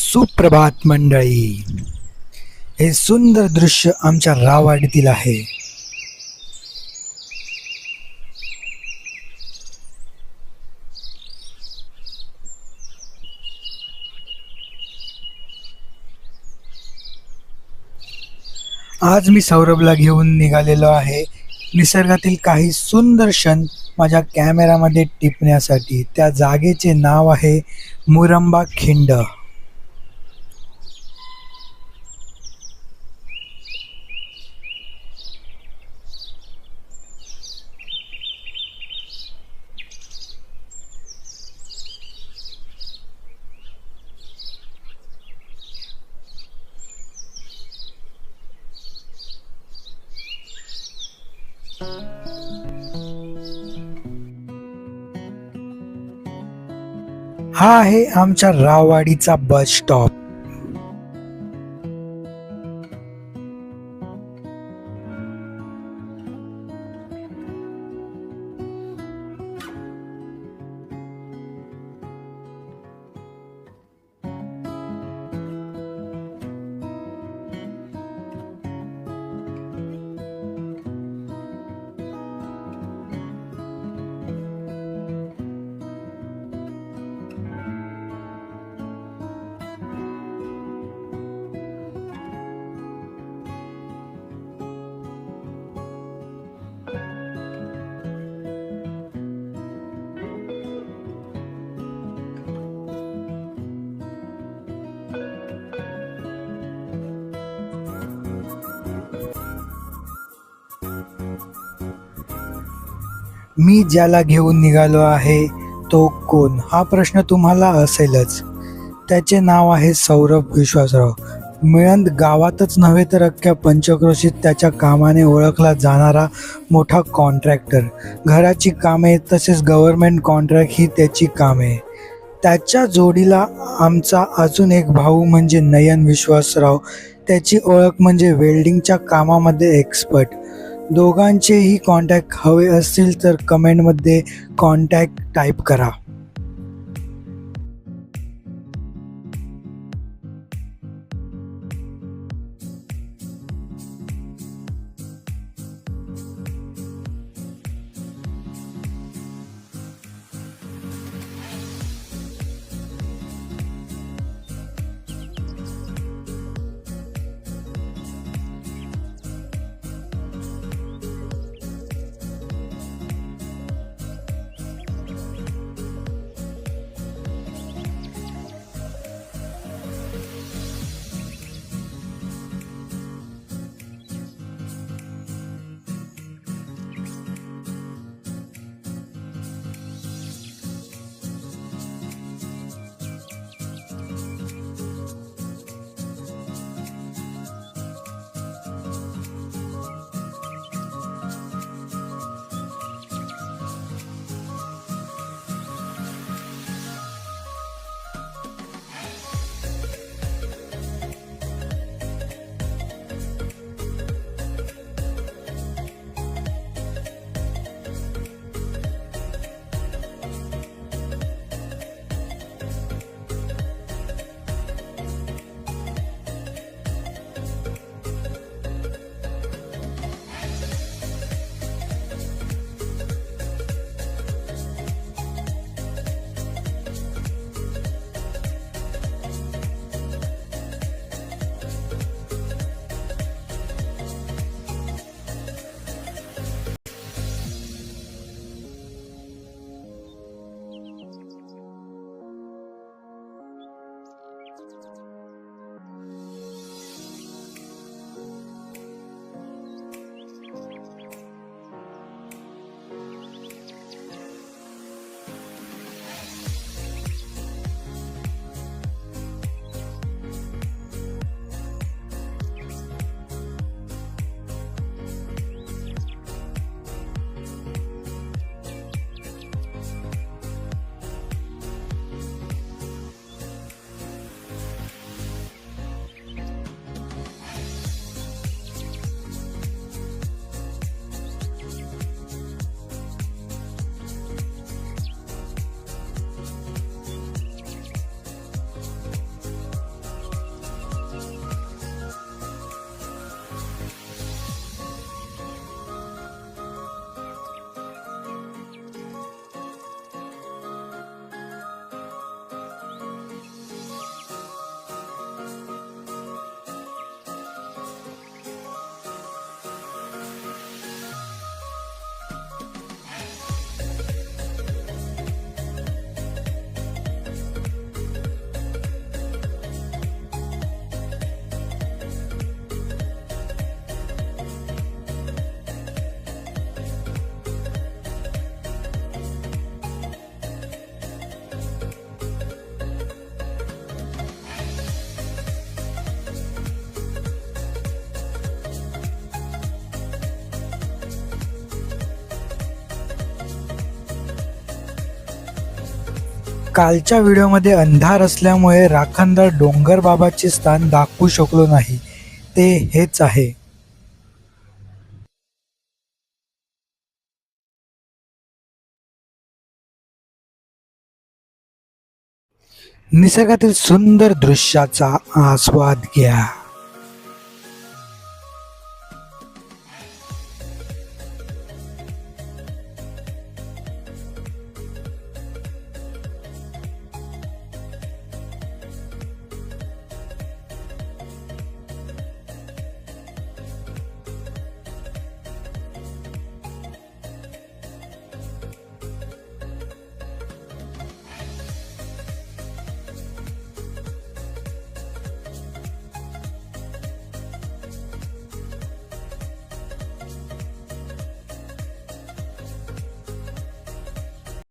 सुप्रभात मंडळी. हे सुंदर दृश्य आमच्या रावाडीतील आहे. आज मी सौरभला घेऊन निघालेलो आहे निसर्गातील काही सुंदर क्षण माझ्या कॅमेरामध्ये टिपण्यासाठी. त्या जागेचे नाव आहे मुरंबा खिंड. हा आहे आमच्या राववाडीचा बस स्टॉप. मी ज्याला घेऊन निघालो आहे तो कोण, हा प्रश्न तुम्हाला असेलच. त्याचे नाव आहे सौरभ विश्वासराव. मिळंद गावातच नव्हे तर अख्ख्या पंचक्रोशीत त्याच्या कामाने ओळखला जाणारा मोठा कॉन्ट्रॅक्टर. घराची कामे तसेच गव्हर्नमेंट कॉन्ट्रॅक्ट ही त्याची कामे. त्याच्या जोडीला आमचा अजून एक भाऊ म्हणजे नयन विश्वासराव. त्याची ओळख म्हणजे वेल्डिंगच्या कामामध्ये एक्सपर्ट. दोघांचेही कॉन्टॅक्ट हवे असतील तर कमेंटमध्ये कॉन्टॅक्ट टाईप करा. कालच्या व्हिडिओमध्ये अंधार असल्यामुळे राखणदार डोंगर बाबाचे स्थान दाखवू शकलो नाही, ते हेच आहे. निसर्गातील सुंदर दृश्याचा आस्वाद घ्या.